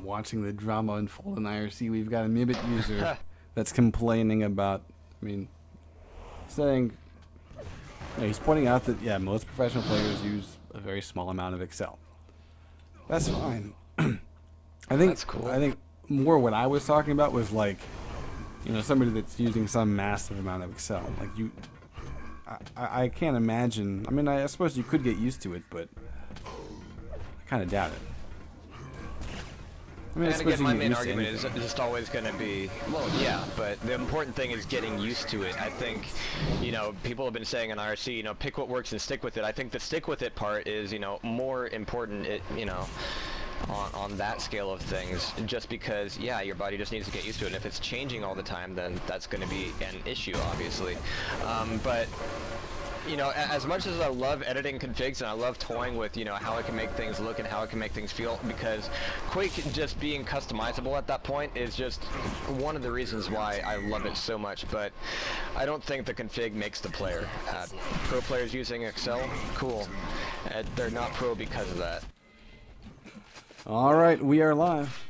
watching the drama unfold in IRC. We've got a Mibit user that's complaining about, I mean, saying, he's pointing out that, yeah, most professional players use a very small amount of Excel. That's fine. I think That's cool. I think more what I was talking about was like, somebody that's using some massive amount of Excel. Like I can't imagine. I mean, I suppose you could get used to it, but I kind of doubt it. I mean, And again, my main argument is just always going to be, well, yeah, but the important thing is getting used to it. I think, people have been saying in IRC, pick what works and stick with it. I think the stick with it part is, more important, on that scale of things, just because, yeah, your body just needs to get used to it. And if it's changing all the time, then that's going to be an issue, obviously. But as much as I love editing configs and I love toying with, how I can make things look and how I can make things feel, because Quake just being customizable at that point is just one of the reasons why I love it so much. But I don't think the config makes the player. Pro players using Excel, cool. They're not pro because of that. All right, we are live.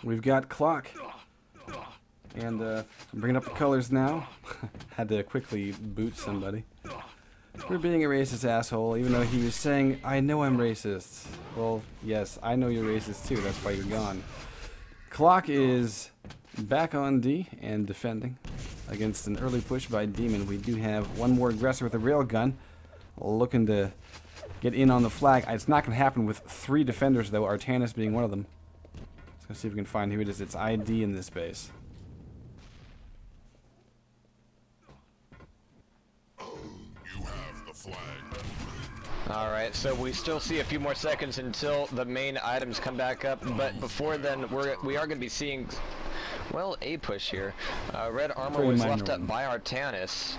We've got Clock. And I'm bringing up the colors now. Had to quickly boot somebody. We're being a racist asshole, even though he was saying, I know I'm racist. Well, yes, I know you're racist too. That's why you're gone. Clock is back on D and defending against an early push by Demon. We do have one more aggressor with a railgun looking to get in on the flag. It's not going to happen with 3 defenders, though, Artanis being one of them. Let's see if we can find who it is. It's ID in this base. Alright, so we still see a few more seconds until the main items come back up, but before then we are going to be seeing, well, a push here. Red armor was left up by Artanis.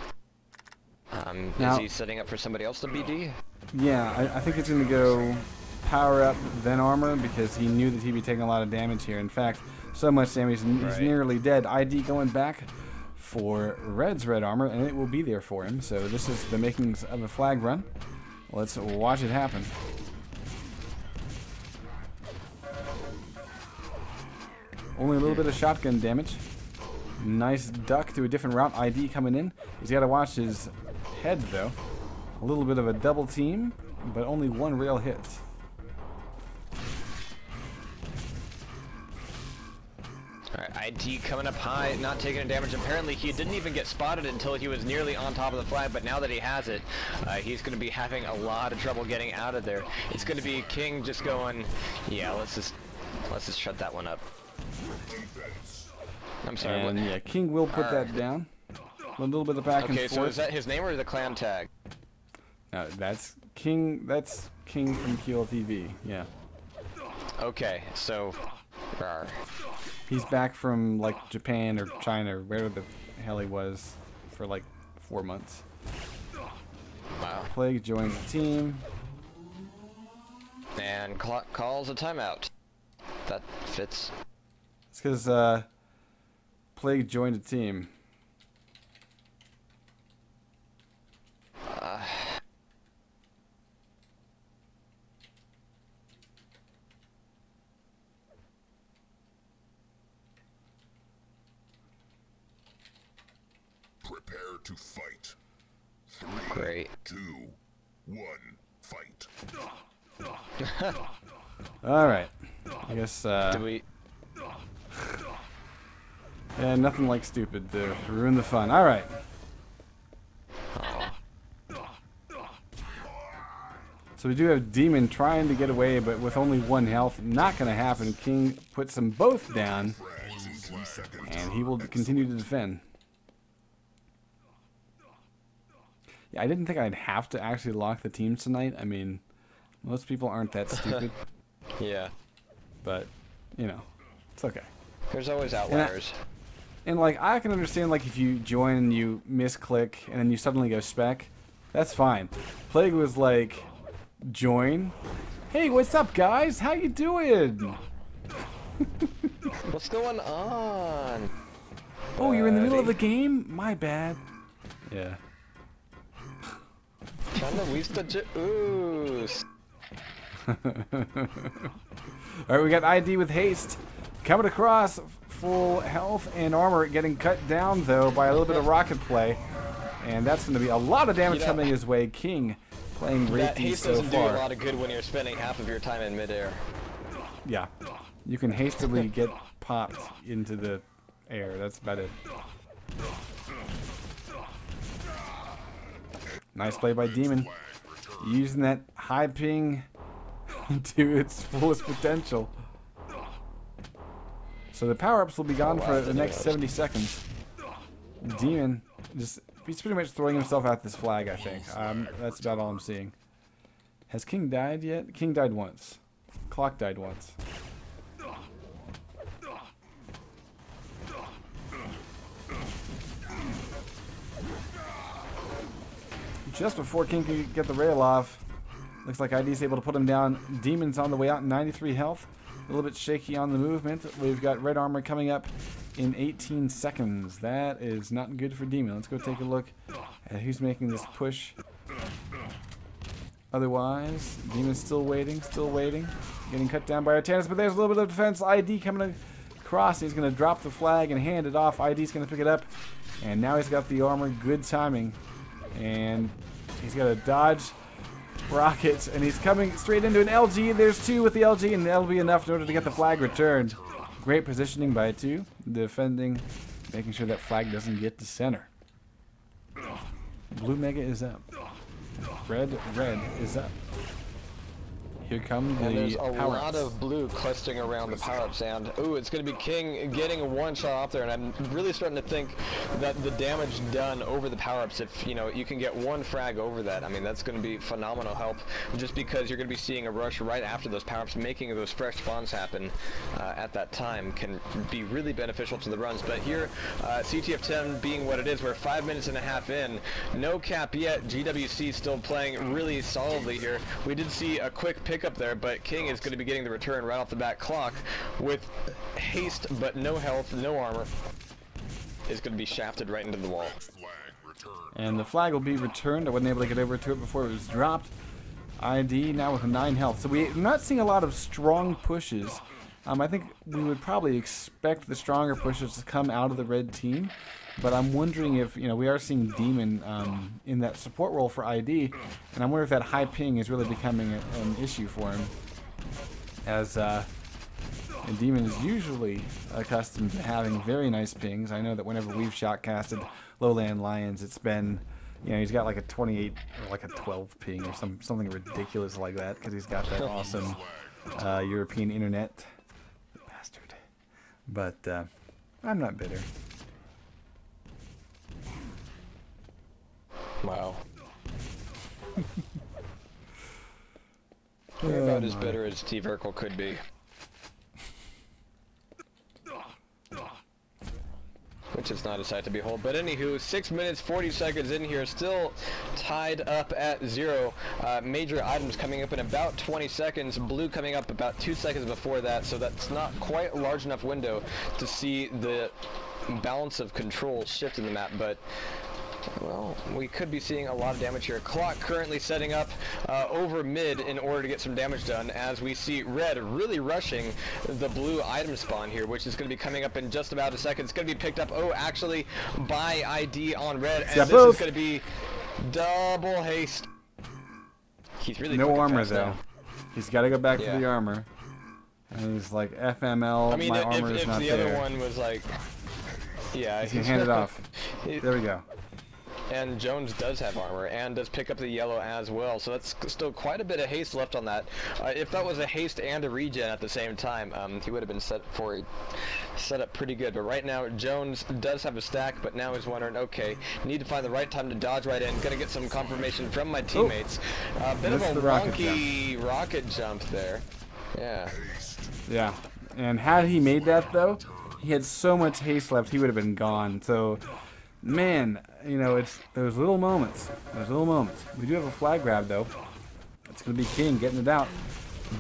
Is he setting up for somebody else to BD? Yeah, I think it's going to go power up, then armor, because he knew that he'd be taking a lot of damage here. In fact, so much damage, he's nearly dead. ID going back for Red's red armor, and it will be there for him. So this is the makings of a flag run. Let's watch it happen. Only a little bit of shotgun damage. Nice duck to a different route. ID coming in. He's got to watch his head, though. A little bit of a double team, but only one rail hit. Alright, ID coming up high, not taking any damage. Apparently he didn't even get spotted until he was nearly on top of the flag, but now that he has it, he's going to be having a lot of trouble getting out of there. It's going to be King just going, yeah, let's just shut that one up. I'm sorry. And yeah, King will put that down. A little bit of back and forth. Okay, so is that his name or the clan tag? No, that's King. That's King from QLTV. Yeah. Okay, so. He's back from like Japan or China or where the hell he was for like 4 months. Wow. Plague joins the team. And Clock calls a timeout. That fits. It's because Plague joined a team. Prepare to fight. 3, Great. 2, 1, fight. All right. I guess. Do we? Yeah, nothing like stupid to ruin the fun. All right. So we do have Demon trying to get away, but with only 1 health, not going to happen. King puts them both down, and he will continue to defend. Yeah, I didn't think I'd have to actually lock the teams tonight. I mean, most people aren't that stupid. Yeah. But, it's okay. There's always outliers. And like, I can understand, like, if you join and you misclick and then you suddenly go spec, that's fine. Plague was like, join. Hey, what's up, guys? How you doing? What's going on? Oh, you're in the middle of the game? My bad. Yeah. Chanda Wista Juice. Alright, we got ID with haste. Coming across, full health and armor, getting cut down though by a little bit of rocket play. And that's going to be a lot of damage coming his way. King playing That Reiki haste so doesn't do far. a lot of good when you're spending half of your time in midair. Yeah. You can hastily get popped into the air. That's about it. Nice play by Demon. Using that high ping to its fullest potential. So the power-ups will be gone for the next 70 seconds. Demon, he's pretty much throwing himself at this flag, I think. That's about all I'm seeing. Has King died yet? King died once. Clock died once. Just before King can get the rail off, looks like ID's able to put him down. Demon's on the way out, 93 health. A little bit shaky on the movement. We've got red armor coming up in 18 seconds. That is not good for Demon. Let's go take a look at who's making this push. Otherwise, Demon's still waiting, Getting cut down by Artanis, but there's a little bit of defense. ID coming across. He's going to drop the flag and hand it off. ID's going to pick it up. And now he's got the armor. Good timing. And he's got to dodge rockets, and he's coming straight into an LG. There's two with the LG, and that'll be enough in order to get the flag returned. Great positioning by two. Defending, making sure that flag doesn't get to center. Blue Mega is up. Red is up. Here come And there's the a power lot of blue clustering around the power-ups, and ooh, it's going to be King getting one shot off there, and I'm really starting to think that the damage done over the power-ups, if you can get one frag over that, I mean that's going to be phenomenal help, just because you're going to be seeing a rush right after those power-ups, making those fresh spawns happen at that time can be really beneficial to the runs. But here, CTF10 being what it is, we're 5 minutes and a half in, no cap yet. GWC still playing really solidly here. We did see a quick pick up there, but King is going to be getting the return right off the bat. Clock with haste but no health, no armor, is going to be shafted right into the wall. And the flag will be returned. I wasn't able to get over to it before it was dropped. ID now with 9 health. So we're not seeing a lot of strong pushes. I think we would probably expect the stronger pushes to come out of the red team. But I'm wondering if, we are seeing Demon in that support role for ID, and I'm wondering if that high ping is really becoming an issue for him. As Demon is usually accustomed to having very nice pings. I know that whenever we've shotcasted Lowland Lions, it's been, he's got like a 28 or like a 12 ping or something ridiculous like that, because he's got that awesome European internet. Bastard. But I'm not bitter. Wow. You're about as bitter as Steve Urkel could be. Which is not a sight to behold. But anywho, 6 minutes, 40 seconds in here, still tied up at 0. Major items coming up in about 20 seconds. Blue coming up about 2 seconds before that, so that's not quite a large enough window to see the balance of control shift in the map, but well, we could be seeing a lot of damage here. Clock currently setting up over mid in order to get some damage done, as we see red really rushing the blue item spawn here, which is going to be coming up in just about a second. It's going to be picked up, actually, by ID on red, and this is going to be double haste. He's really no armor, fast though. now. He's got to go back for the armor. And he's like, FML, I mean, my armor is if not the there. other one was like, yeah. He can hand it off. There we go. And Jones does have armor and does pick up the yellow as well, so that's still quite a bit of haste left on that. If that was a haste and a regen at the same time, he would have been set up pretty good. But right now, Jones does have a stack, but now he's wondering, okay, need to find the right time to dodge right in. Gonna get some confirmation from my teammates. Bit of a wonky rocket jump there. Yeah. Yeah. And had he made that, though, he had so much haste left, he would have been gone. So, man, it's those little moments. We do have a flag grab, though. It's going to be King getting it out.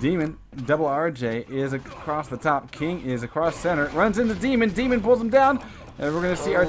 Demon, double RJ, is across the top. King is across center. Runs into Demon. Demon pulls him down. And we're going to see our